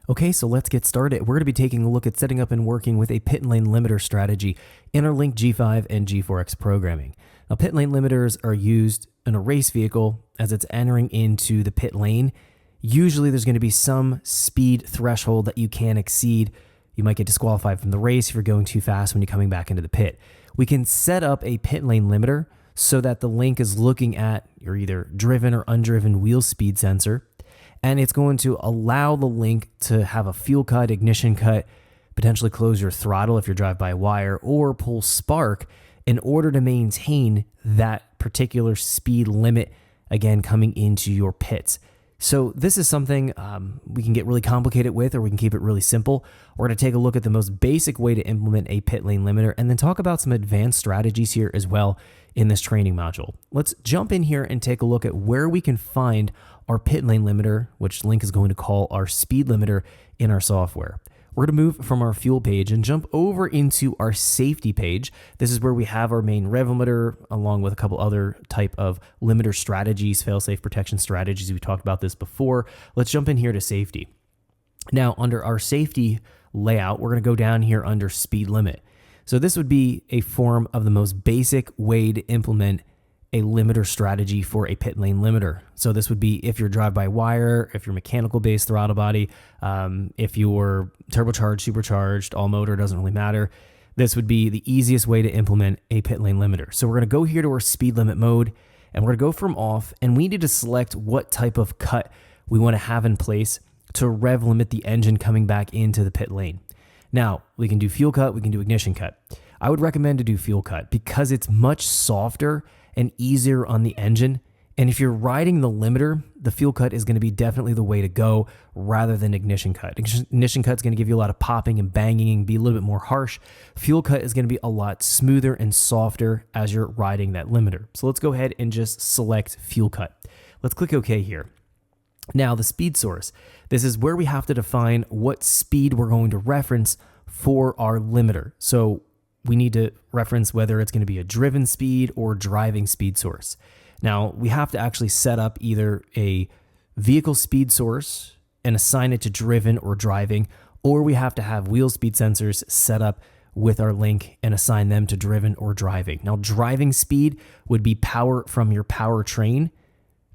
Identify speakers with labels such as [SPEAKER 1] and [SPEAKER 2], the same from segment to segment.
[SPEAKER 1] Okay, so let's get started. We're going to be taking a look at setting up and working with a pit and lane limiter strategy in our Link G5 and G4X programming. Now, pit lane limiters are used in a race vehicle as it's entering into the pit lane. Usually there's going to be some speed threshold that you can exceed. You might get disqualified from the race if you're going too fast when you're coming back into the pit. We can set up a pit lane limiter so that the link is looking at your either driven or undriven wheel speed sensor, and it's going to allow the link to have a fuel cut, ignition cut, potentially close your throttle if you're drive-by-wire, or pull spark in order to maintain that particular speed limit, again, coming into your pits. So this is something we can get really complicated with, or we can keep it really simple. We're going to take a look at the most basic way to implement a pit lane limiter and then talk about some advanced strategies here as well in this training module. Let's jump in here and take a look at where we can find our pit lane limiter, which Link is going to call our speed limiter in our software. We're going to move from our fuel page and jump over into our safety page. This is where we have our main rev limiter along with a couple other type of limiter strategies, fail-safe protection strategies. We talked about this before. Let's jump in here to safety. Now, under our safety layout, we're going to go down here under speed limit. So this would be a form of the most basic way to implement a limiter strategy for a pit lane limiter. So this would be if you're drive-by-wire, if you're mechanical-based throttle body, if you're turbocharged, supercharged, all motor, doesn't really matter. This would be the easiest way to implement a pit lane limiter. So we're going to go here to our speed limit mode, and we're going to go from off, and we need to select what type of cut we want to have in place to rev limit the engine coming back into the pit lane. Now, we can do fuel cut, we can do ignition cut. I would recommend to do fuel cut because it's much softer and easier on the engine. And if you're riding the limiter, the fuel cut is going to be definitely the way to go rather than ignition cut. Ignition cut is going to give you a lot of popping and banging and be a little bit more harsh. Fuel cut is going to be a lot smoother and softer as you're riding that limiter. So let's go ahead and just select fuel cut. Let's click OK here. Now the speed source. This is where we have to define what speed we're going to reference for our limiter. So we need to reference whether it's going to be a driven speed or driving speed source. Now, we have to actually set up either a vehicle speed source and assign it to driven or driving, or we have to have wheel speed sensors set up with our link and assign them to driven or driving. Now, driving speed would be power from your powertrain.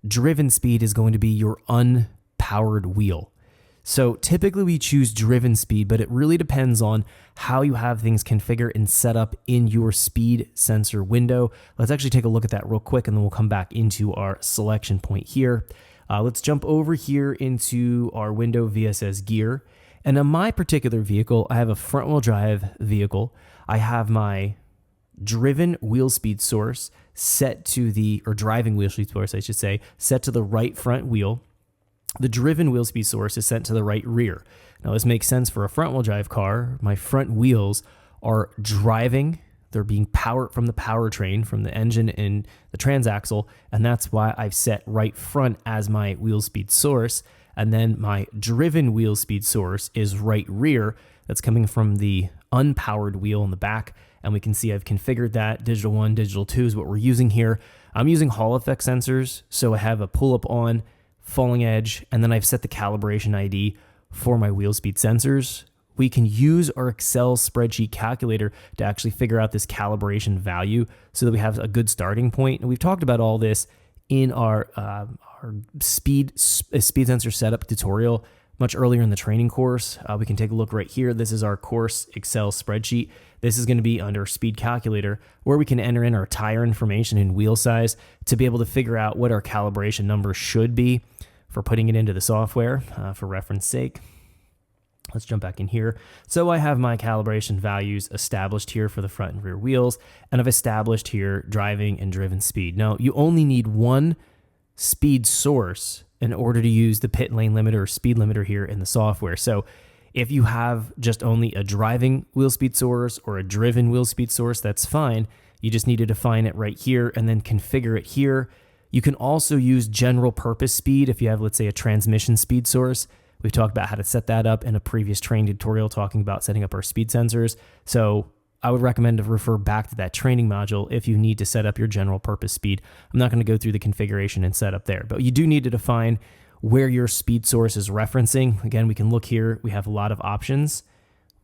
[SPEAKER 1] Driven speed is going to be your unpowered wheel. So typically we choose driven speed, but it really depends on how you have things configured and set up in your speed sensor window. Let's actually take a look at that real quick, and then we'll come back into our selection point here. Let's jump over here into our window VSS gear. And on my particular vehicle, I have a front wheel drive vehicle. I have my driven wheel speed source set to or driving wheel speed source, I should say, set to the right front wheel. The driven wheel speed source is set to the right rear. Now, this makes sense for a front wheel drive car. My front wheels are driving. They're being powered from the powertrain, from the engine and the transaxle, and that's why I've set right front as my wheel speed source. And then my driven wheel speed source is right rear. That's coming from the unpowered wheel in the back. And we can see I've configured that. Digital 1, Digital 2 is what we're using here. I'm using Hall effect sensors, so I have a pull-up on, falling edge, and then I've set the calibration ID for my wheel speed sensors. We can use our Excel spreadsheet calculator to actually figure out this calibration value so that we have a good starting point. And we've talked about all this in our speed sensor setup tutorial much earlier in the training course. We can take a look right here. This is our course Excel spreadsheet. This is going to be under speed calculator, where we can enter in our tire information and wheel size to be able to figure out what our calibration number should be for putting it into the software for reference sake. Let's jump back in here. So I have my calibration values established here for the front and rear wheels, and I've established here driving and driven speed. Now, you only need one speed source in order to use the pit lane limiter or speed limiter here in the software. So if you have just only a driving wheel speed source or a driven wheel speed source, that's fine. You just need to define it right here and then configure it here. You can also use general purpose speed if you have, let's say, a transmission speed source. We've talked about how to set that up in a previous training tutorial talking about setting up our speed sensors. So I would recommend to refer back to that training module if you need to set up your general purpose speed. I'm not going to go through the configuration and setup there, but you do need to define where your speed source is referencing. Again, we can look here. We have a lot of options.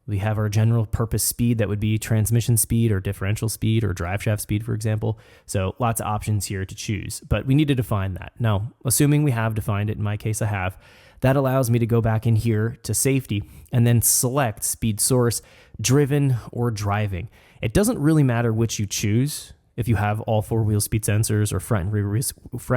[SPEAKER 1] We have our general purpose speed that would be transmission speed or differential speed or drive shaft speed, for example. So lots of options here to choose, but we need to define that. Now, assuming we have defined it, in my case I have, that allows me to go back in here to safety and then select speed source, driven or driving. It doesn't really matter which you choose. If you have all 4 wheel speed sensors or front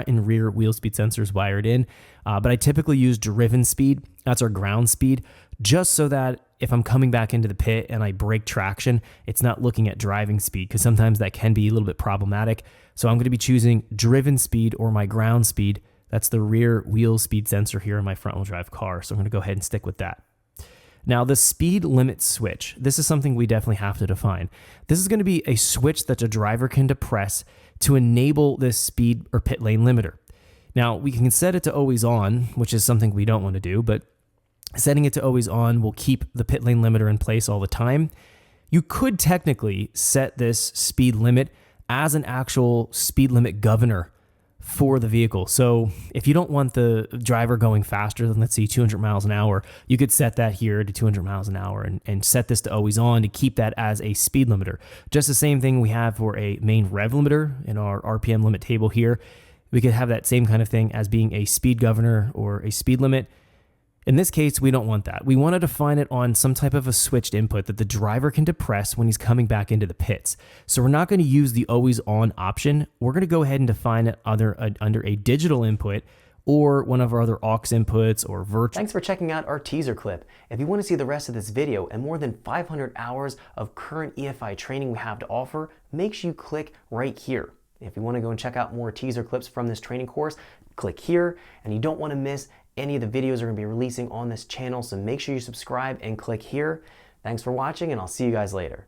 [SPEAKER 1] and rear wheel speed sensors wired in, but I typically use driven speed. That's our ground speed, just so that if I'm coming back into the pit and I break traction, it's not looking at driving speed, because sometimes that can be a little bit problematic. So I'm going to be choosing driven speed or my ground speed. That's the rear wheel speed sensor here in my front wheel drive car. So I'm going to go ahead and stick with that. Now, the speed limit switch, this is something we definitely have to define. This is going to be a switch that a driver can depress to enable this speed or pit lane limiter. Now, we can set it to always on, which is something we don't want to do, but setting it to always on will keep the pit lane limiter in place all the time. You could technically set this speed limit as an actual speed limit governor for the vehicle. So if you don't want the driver going faster than, let's say, 200 miles an hour, you could set that here to 200 miles an hour and set this to always on to keep that as a speed limiter. Just the same thing we have for a main rev limiter in our RPM limit table here. We could have that same kind of thing as being a speed governor or a speed limit. In this case, we don't want that. We want to define it on some type of a switched input that the driver can depress when he's coming back into the pits. So we're not going to use the always on option. We're going to go ahead and define it under a digital input or one of our other aux inputs or virtual. Thanks for checking out our teaser clip. If you want to see the rest of this video and more than 500 hours of current EFI training we have to offer, make sure you click right here. If you want to go and check out more teaser clips from this training course, click here, and you don't want to miss any of the videos we're going to be releasing on this channel, so make sure you subscribe and click here. Thanks for watching, and I'll see you guys later.